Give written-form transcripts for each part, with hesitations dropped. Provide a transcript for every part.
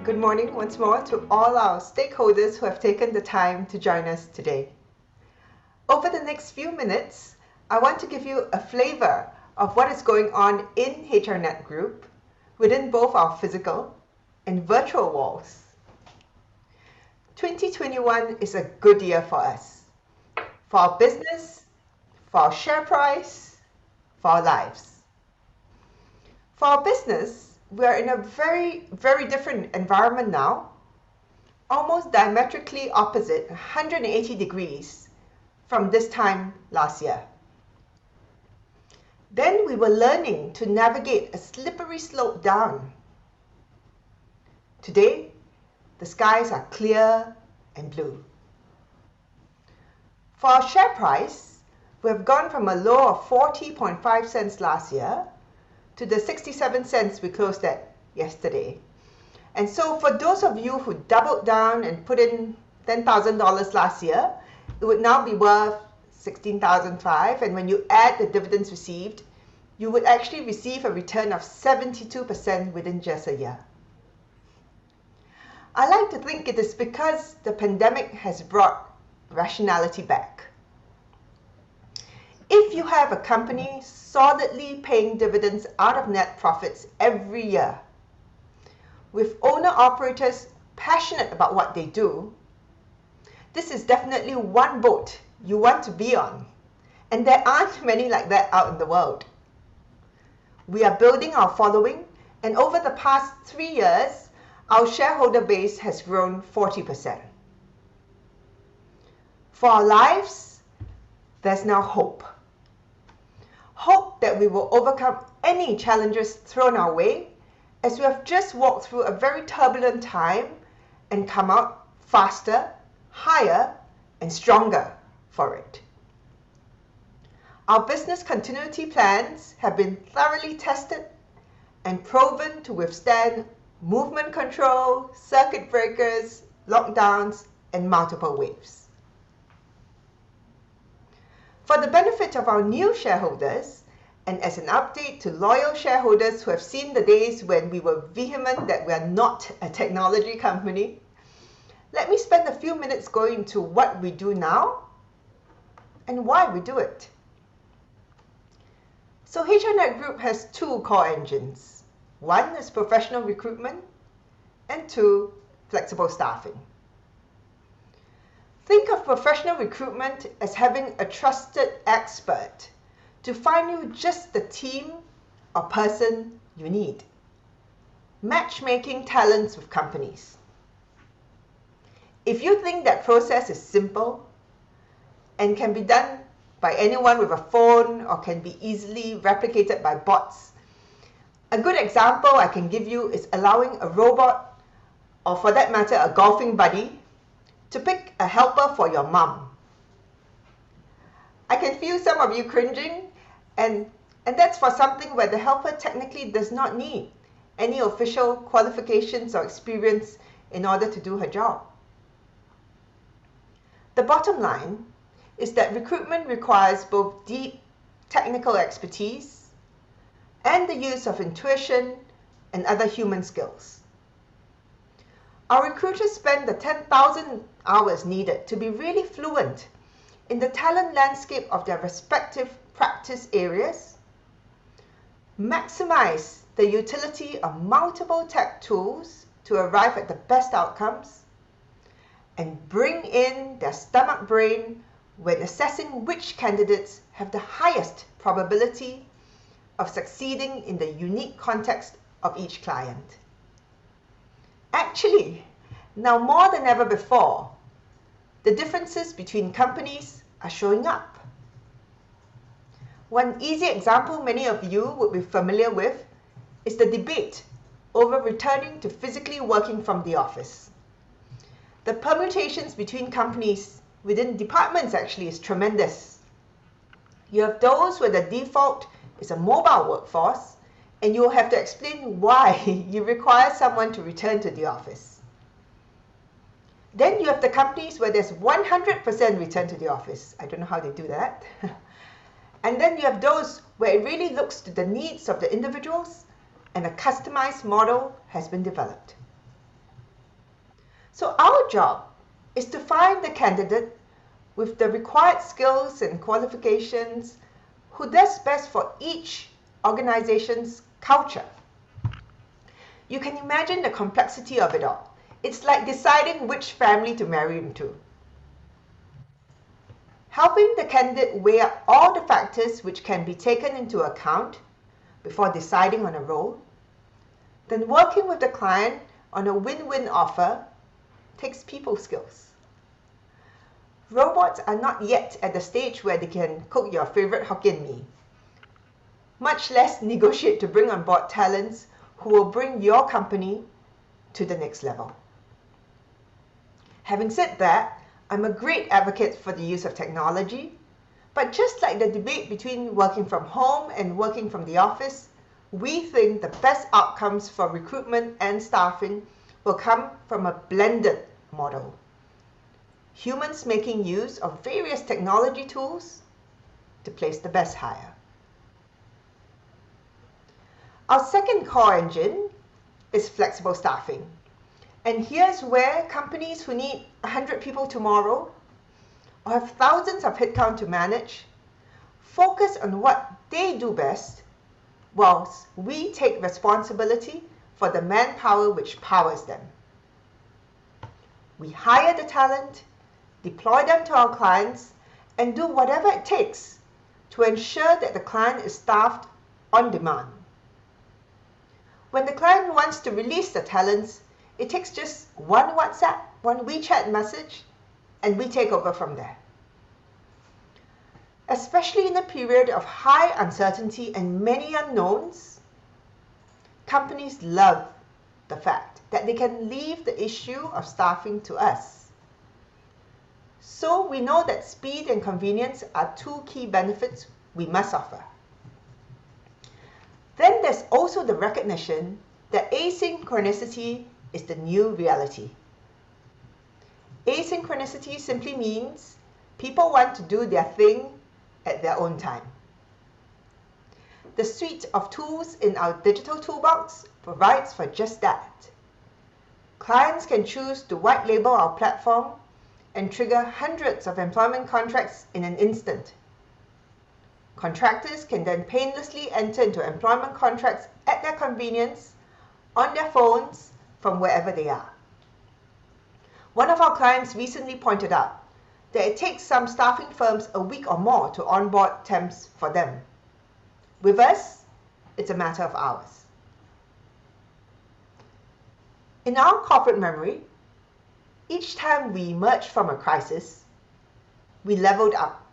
good morning once more to all our stakeholders who have taken the time to join us today. Over the next few minutes, I want to give you a flavor of what is going on in HRnetGroup within both our physical and virtual walls. 2021 is a good year for us, for our business, for our share price, for our lives. For our business, we are in a very, very different environment now, almost diametrically opposite 180 degrees from this time last year. Then we were learning to navigate a slippery slope down. Today, the skies are clear and blue. For our share price, we have gone from a low of 40.5 cents last year to the 67 cents we closed at yesterday. And so for those of you who doubled down and put in $10,000 last year, it would now be worth $16,500, and when you add the dividends received, you would actually receive a return of 72% within just a year. I like to think it is because the pandemic has brought rationality back. If you have a company solidly paying dividends out of net profits every year, with owner-operators passionate about what they do, this is definitely one boat you want to be on, and there aren't many like that out in the world. We are building our following, and over the past 3 years, our shareholder base has grown 40%. For our lives, there's now hope. Hope that we will overcome any challenges thrown our way, as we have just walked through a very turbulent time and come out faster, higher, and stronger for it. Our business continuity plans have been thoroughly tested and proven to withstand movement control, circuit breakers, lockdowns, and multiple waves. For the benefit of our new shareholders, and as an update to loyal shareholders who have seen the days when we were vehement that we are not a technology company, let me spend a few minutes going into what we do now and why we do it. So HRnetGroup has two core engines. One is professional recruitment, and two, flexible staffing. Think of professional recruitment as having a trusted expert to find you just the team or person you need. Matchmaking talents with companies. If you think that process is simple and can be done by anyone with a phone or can be easily replicated by bots, a good example I can give you is allowing a robot, or for that matter a golfing buddy, to pick a helper for your mum. I can feel some of you cringing, and that's for something where the helper technically does not need any official qualifications or experience in order to do her job. The bottom line is that recruitment requires both deep technical expertise and the use of intuition and other human skills. Our recruiters spend the 10,000 hours needed to be really fluent in the talent landscape of their respective practice areas, maximize the utility of multiple tech tools to arrive at the best outcomes, and bring in their stomach brain when assessing which candidates have the highest probability of succeeding in the unique context of each client. Actually, now more than ever before, the differences between companies are showing up. One easy example many of you would be familiar with is the debate over returning to physically working from the office. The permutations between companies within departments actually is tremendous. You have those where the default is a mobile workforce, and you will have to explain why you require someone to return to the office. Then you have the companies where there's 100% return to the office. I don't know how they do that. And then you have those where it really looks to the needs of the individuals and a customized model has been developed. So our job is to find the candidate with the required skills and qualifications who does best for each organization's culture. You can imagine the complexity of it all. It's like deciding which family to marry into. Helping the candidate weigh up all the factors which can be taken into account before deciding on a role, then working with the client on a win-win offer takes people skills. Robots are not yet at the stage where they can cook your favorite Hokkien mee, much less negotiate to bring on board talents who will bring your company to the next level. Having said that, I'm a great advocate for the use of technology, but just like the debate between working from home and working from the office, we think the best outcomes for recruitment and staffing will come from a blended model. Humans making use of various technology tools to place the best hire. Our second core engine is flexible staffing. And here's where companies who need 100 people tomorrow or have thousands of headcount to manage focus on what they do best, whilst we take responsibility for the manpower which powers them. We hire the talent, deploy them to our clients, and do whatever it takes to ensure that the client is staffed on demand. When the client wants to release the talents, it takes just one WhatsApp, one WeChat message, and we take over from there. Especially in a period of high uncertainty and many unknowns, companies love the fact that they can leave the issue of staffing to us. So we know that speed and convenience are two key benefits we must offer. Then there's also the recognition that asynchronicity is the new reality. Asynchronicity simply means people want to do their thing at their own time. The suite of tools in our digital toolbox provides for just that. Clients can choose to white label our platform and trigger hundreds of employment contracts in an instant. Contractors can then painlessly enter into employment contracts at their convenience, on their phones, from wherever they are. One of our clients recently pointed out that it takes some staffing firms a week or more to onboard temps for them. With us, it's a matter of hours. In our corporate memory, each time we emerged from a crisis, we leveled up.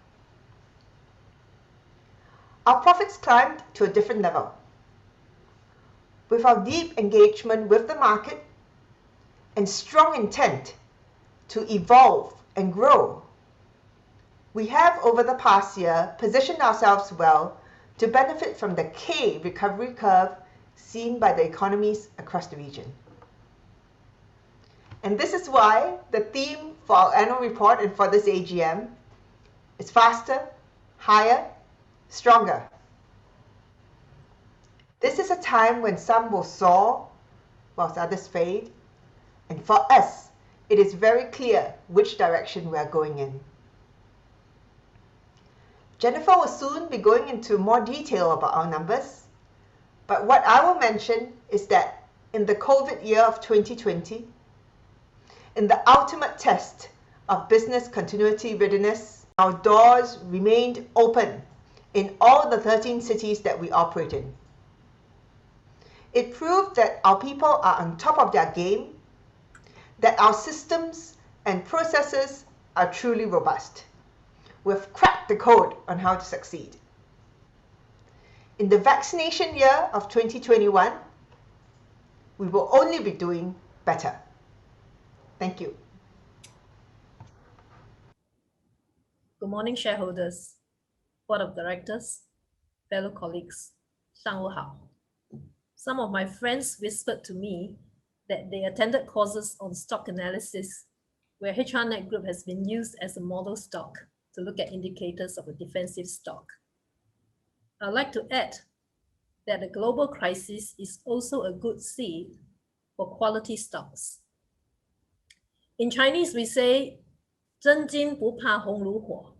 Our profits climbed to a different level. With our deep engagement with the market and strong intent to evolve and grow, we have over the past year positioned ourselves well to benefit from the K recovery curve seen by the economies across the region. And this is why the theme for our annual report and for this AGM is faster, higher, stronger. This is a time when some will soar whilst others fade, and for us, it is very clear which direction we are going in. Jennifer will soon be going into more detail about our numbers, but what I will mention is that in the COVID year of 2020, in the ultimate test of business continuity readiness, our doors remained open in all the 13 cities that we operate in. It proved that our people are on top of their game, that our systems and processes are truly robust. We've cracked the code on how to succeed. In the vaccination year of 2021, we will only be doing better. Thank you. Good morning, shareholders, board of directors, fellow colleagues. 上午好. Some of my friends whispered to me that they attended courses on stock analysis, where HRnetGroup has been used as a model stock to look at indicators of a defensive stock. I'd like to add that the global crisis is also a good seed for quality stocks. In Chinese, we say, 真金不怕红炉火.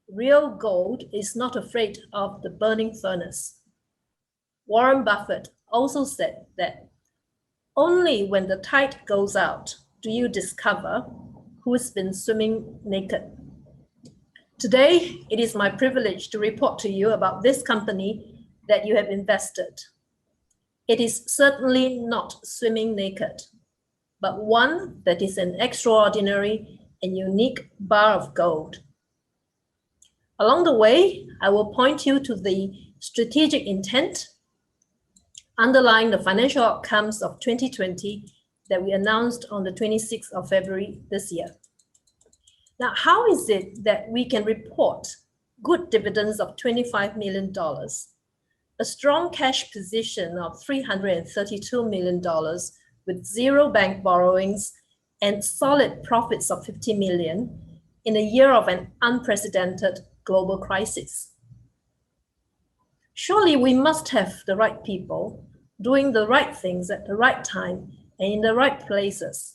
Real gold is not afraid of the burning furnace. Warren Buffett also said that only when the tide goes out do you discover who's been swimming naked. Today, it is my privilege to report to you about this company that you have invested. It is certainly not swimming naked, but one that is an extraordinary and unique bar of gold. Along the way, I will point you to the strategic intent underlying the financial outcomes of 2020 that we announced on the 26th of February this year. Now, how is it that we can report good dividends of $25 million, a strong cash position of $332 million with zero bank borrowings and solid profits of $50 million in a year of an unprecedented global crisis? Surely we must have the right people doing the right things at the right time and in the right places.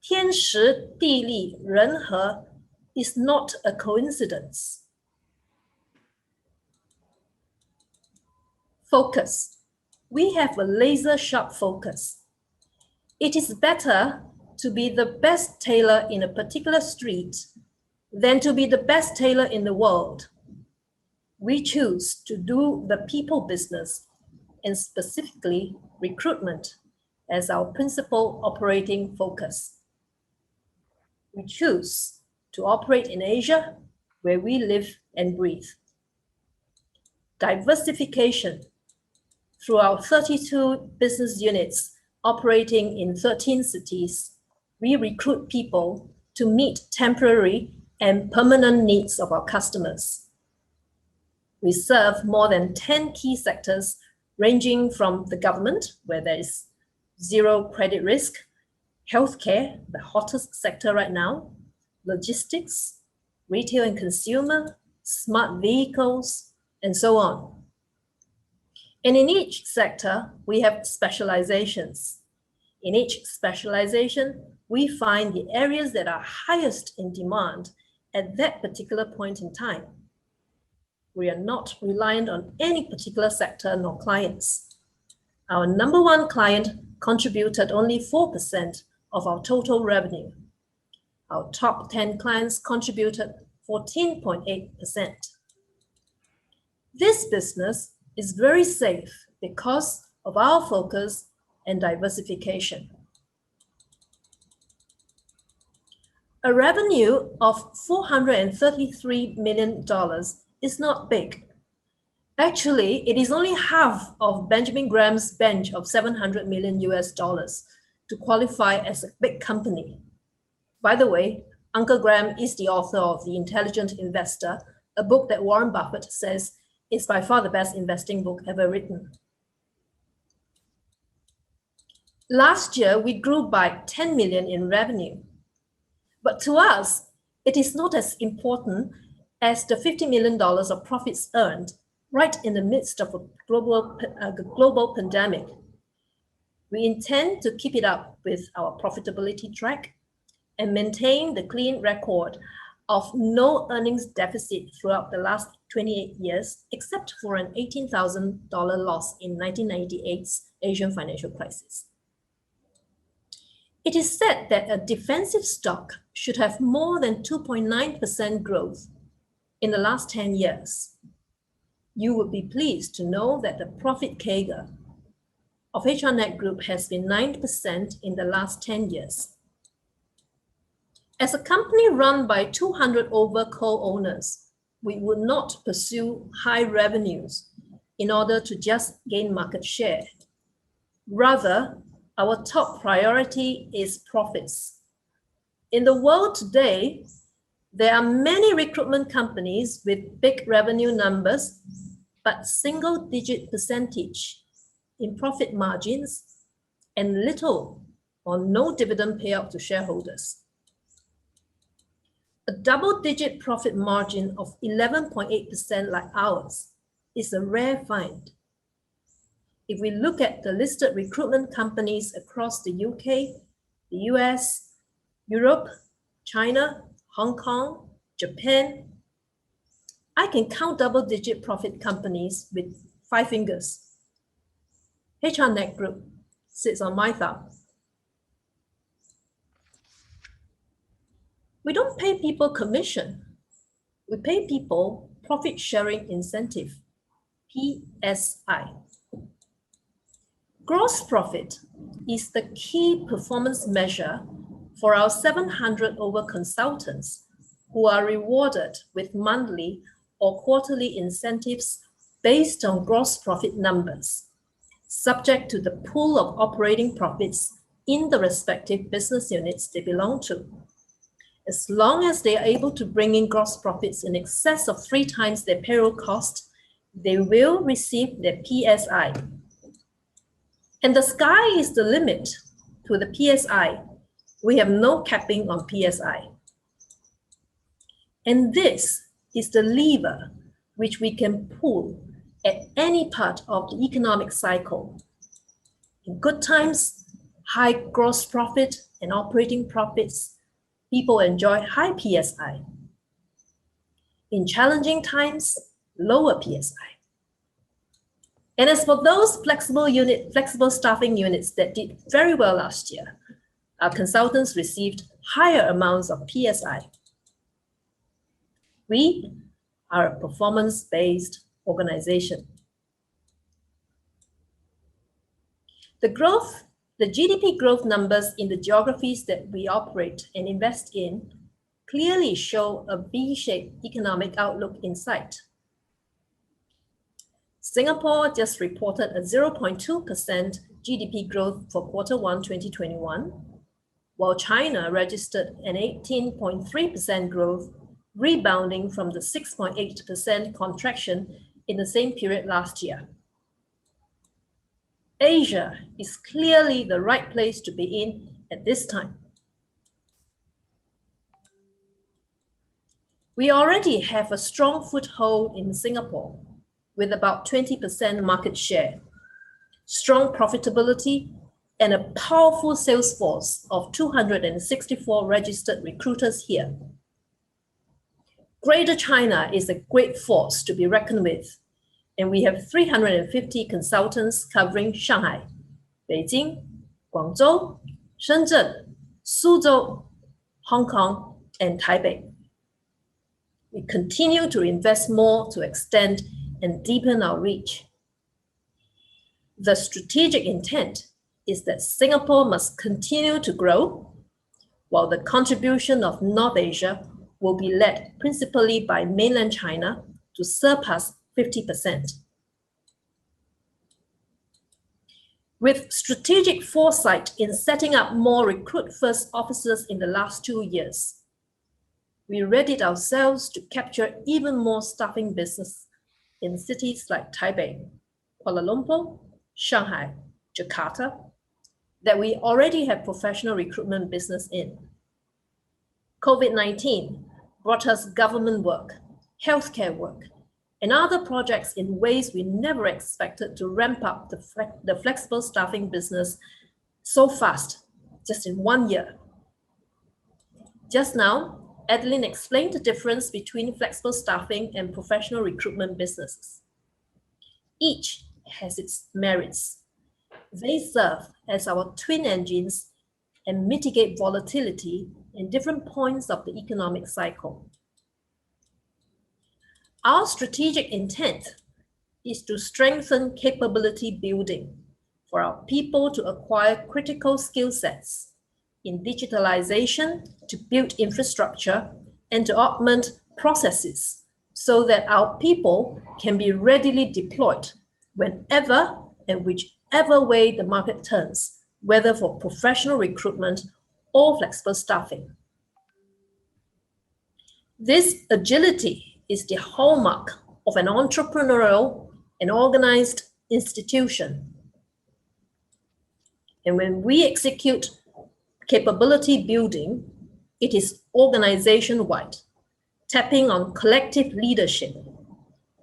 天时地利人和 is not a coincidence. Focus. We have a laser-sharp focus. It is better to be the best tailor in a particular street than to be the best tailor in the world. We choose to do the people business, and specifically recruitment, as our principal operating focus. We choose to operate in Asia, where we live and breathe. Diversification. Through our 32 business units operating in 13 cities, we recruit people to meet temporary and permanent needs of our customers. We serve more than 10 key sectors, ranging from the government, where there is zero credit risk, healthcare, the hottest sector right now, logistics, retail and consumer, smart vehicles, and so on. And in each sector, we have specializations. In each specialization, we find the areas that are highest in demand at that particular point in time. We are not reliant on any particular sector nor clients. Our number one client contributed only 4% of our total revenue. Our top 10 clients contributed 14.8%. This business is very safe because of our focus and diversification. A revenue of $433 million is not big. Actually, it is only half of Benjamin Graham's bench of $700 million to qualify as a big company. By the way, Uncle Graham is the author of The Intelligent Investor, a book that Warren Buffett says is by far the best investing book ever written. Last year, we grew by 10 million in revenue. But to us, it is not as important as the $50 million of profits earned right in the midst of a global pandemic. We intend to keep it up with our profitability track and maintain the clean record of no earnings deficit throughout the last 28 years, except for an $18,000 loss in 1998's Asian financial crisis. It is said that a defensive stock should have more than 2.9% growth in the last 10 years. You would be pleased to know that the profit CAGR of HRnetGroup has been 9% in the last 10 years. As a company run by 200 over co-owners, we would not pursue high revenues in order to just gain market share. Rather, our top priority is profits. In the world today, there are many recruitment companies with big revenue numbers, but single-digit percentage in profit margins and little or no dividend payout to shareholders. A double-digit profit margin of 11.8% like ours is a rare find. If we look at the listed recruitment companies across the UK, the US, Europe, China, Hong Kong, Japan. I can count double-digit profit companies with 5 fingers. HRnetGroup sits on my thumb. We don't pay people commission. We pay people profit sharing incentive, PSI. Gross profit is the key performance measure for our 700 over consultants who are rewarded with monthly or quarterly incentives based on gross profit numbers, subject to the pool of operating profits in the respective business units they belong to. As long as they are able to bring in gross profits in excess of 3 times their payroll cost, they will receive their PSI. And the sky is the limit to the PSI. We have no capping on PSI. And this is the lever which we can pull at any part of the economic cycle. In good times, high gross profit and operating profits, people enjoy high PSI. In challenging times, lower PSI. And as for those flexible staffing units that did very well last year, our consultants received higher amounts of PSI. We are a performance-based organization. The GDP growth numbers in the geographies that we operate and invest in clearly show a V-shaped economic outlook in sight. Singapore just reported a 0.2% GDP growth for Q1 2021, while China registered an 18.3% growth, rebounding from the 6.8% contraction in the same period last year. Asia is clearly the right place to be in at this time. We already have a strong foothold in Singapore with about 20% market share, strong profitability, and a powerful sales force of 264 registered recruiters here. Greater China is a great force to be reckoned with, and we have 350 consultants covering Shanghai, Beijing, Guangzhou, Shenzhen, Suzhou, Hong Kong, and Taipei. We continue to invest more to extend and deepen our reach. The strategic intent is that Singapore must continue to grow, while the contribution of North Asia will be led principally by mainland China to surpass 50%. With strategic foresight in setting up more recruit-first offices in the last 2 years, we readied ourselves to capture even more staffing business in cities like Taipei, Kuala Lumpur, Shanghai, Jakarta, that we already have professional recruitment business in. COVID-19 brought us government work, healthcare work, and other projects in ways we never expected to ramp up the flexible staffing business so fast, just in 1 year. Just now, Adeline explained the difference between flexible staffing and professional recruitment businesses. Each has its merits. They serve as our twin engines and mitigate volatility in different points of the economic cycle. Our strategic intent is to strengthen capability building for our people to acquire critical skill sets in digitalization to build infrastructure and to augment processes so that our people can be readily deployed whenever and whichever way the market turns, whether for professional recruitment or flexible staffing. This agility is the hallmark of an entrepreneurial and organized institution. And when we execute capability building, it is organization-wide, tapping on collective leadership,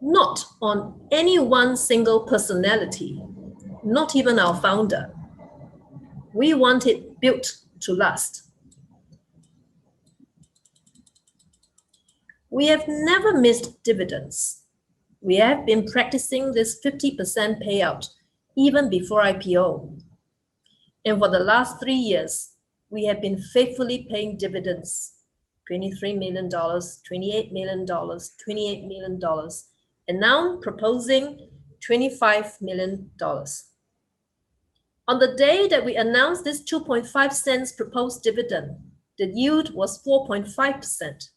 not on any one single personality, not even our founder. We want it built to last. We have never missed dividends. We have been practicing this 50% payout even before IPO. And for the last 3 years, we have been faithfully paying dividends, $23 million, $28 million, $28 million, and now proposing $25 million. On the day that we announced this 2.5 cents proposed dividend, the yield was 4.5%.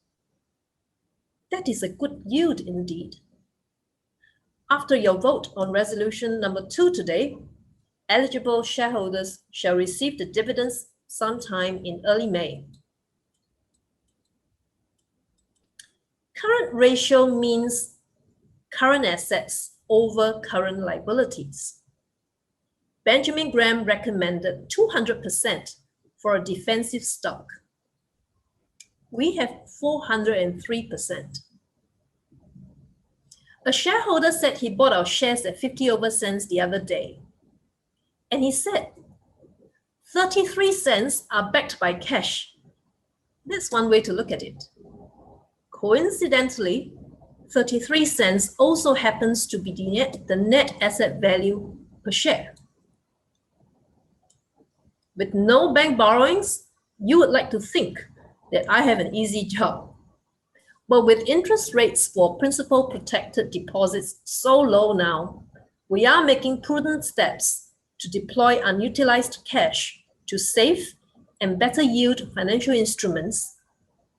That is a good yield indeed. After your vote on resolution number 2 today, eligible shareholders shall receive the dividends sometime in early May. Current ratio means current assets over current liabilities. Benjamin Graham recommended 200% for a defensive stock. We have 403%. A shareholder said he bought our shares at 50 over cents the other day. And he said, 33 cents are backed by cash. That's one way to look at it. Coincidentally, 33 cents also happens to be the net asset value per share. With no bank borrowings, you would like to think that I have an easy job. But with interest rates for principal protected deposits so low now, we are making prudent steps to deploy unutilized cash to safe and better yield financial instruments,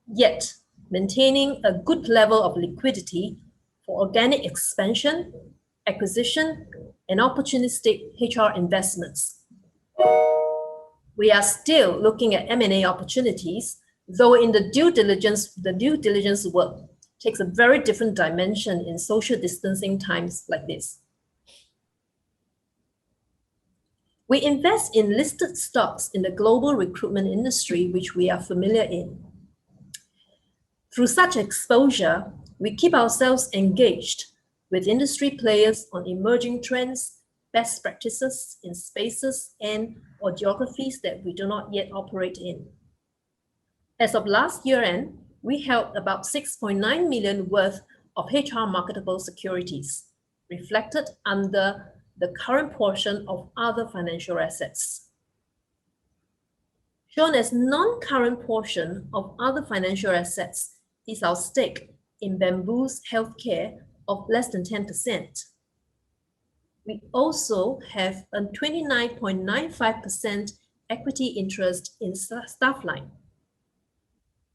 yet maintaining a good level of liquidity for organic expansion, acquisition, and opportunistic HR investments. We are still looking at M&A opportunities, though in the due diligence work takes a very different dimension in social distancing times like this. We invest in listed stocks in the global recruitment industry, which we are familiar in. Through such exposure, we keep ourselves engaged with industry players on emerging trends, best practices in spaces and/or geographies that we do not yet operate in. As of last year end, we held about 6.9 million worth of HR marketable securities, reflected under the current portion of other financial assets. Shown as non-current portion of other financial assets is our stake in Bamboo's healthcare of less than 10%. We also have a 29.95% equity interest in Staffline.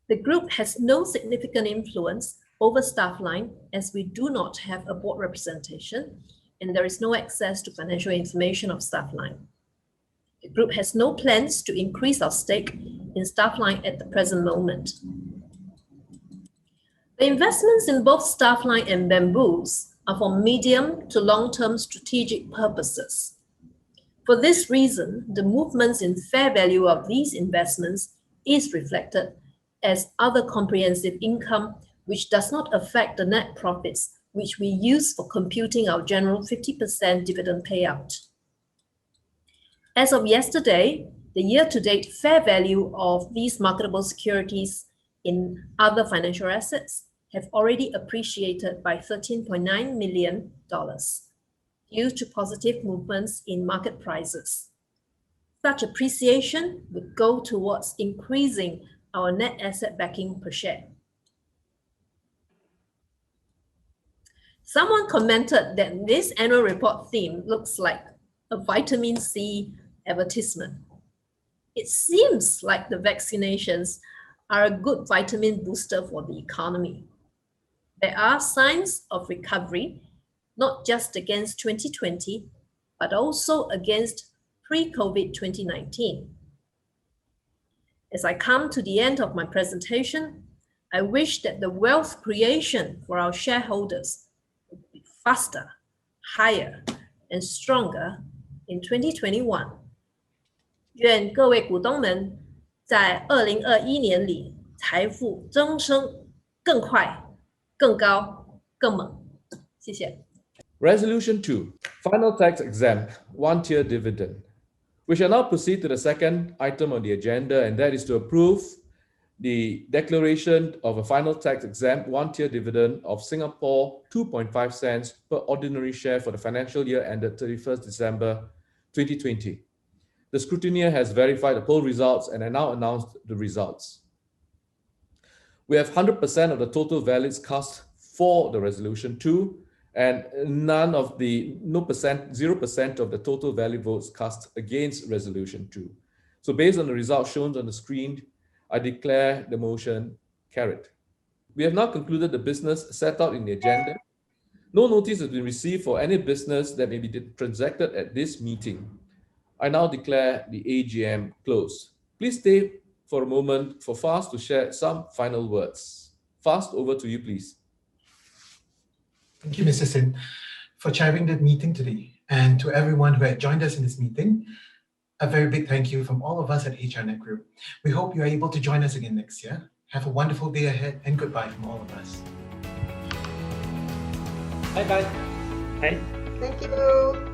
The group has no significant influence over Staffline as we do not have a board representation and there is no access to financial information of Staffline. The group has no plans to increase our stake in Staffline at the present moment. The investments in both Staffline and Bamboo's are for medium to long-term strategic purposes. For this reason, the movements in fair value of these investments is reflected as other comprehensive income, which does not affect the net profits, which we use for computing our general 50% dividend payout. As of yesterday, the year-to-date fair value of these marketable securities in other financial assets have already appreciated by $13.9 million due to positive movements in market prices. Such appreciation would go towards increasing our net asset backing per share. Someone commented that this annual report theme looks like a vitamin C advertisement. It seems like the vaccinations are a good vitamin booster for the economy. There are signs of recovery, not just against 2020, but also against pre-COVID 2019. As I come to the end of my presentation, I wish that the wealth creation for our shareholders would be faster, higher, and stronger in 2021. 愿各位股东们在2021年里财富增生更快、更高、更猛。谢谢。Resolution 2, final tax exempt, one-tier dividend. We shall now proceed to the second item on the agenda, and that is to approve the declaration of a final tax-exempt one-tier dividend of Singapore 2.5 cents per ordinary share for the financial year ended 31st December 2020. The scrutineer has verified the poll results and I now announced the results. We have 100% of the total ballots cast for the resolution 2 and 0% of the total valid votes cast against resolution 2. So based on the results shown on the screen, I declare the motion carried. We have now concluded the business set out in the agenda. No notice has been received for any business that may be transacted at this meeting. I now declare the AGM closed. Please stay for a moment for Fast to share some final words. Fast, over to you, please. Thank you, Mr. Sin, for chairing the meeting today. And to everyone who had joined us in this meeting, a very big thank you from all of us at HRnetGroup. We hope you are able to join us again next year. Have a wonderful day ahead and goodbye from all of us. Bye-bye. Thank you.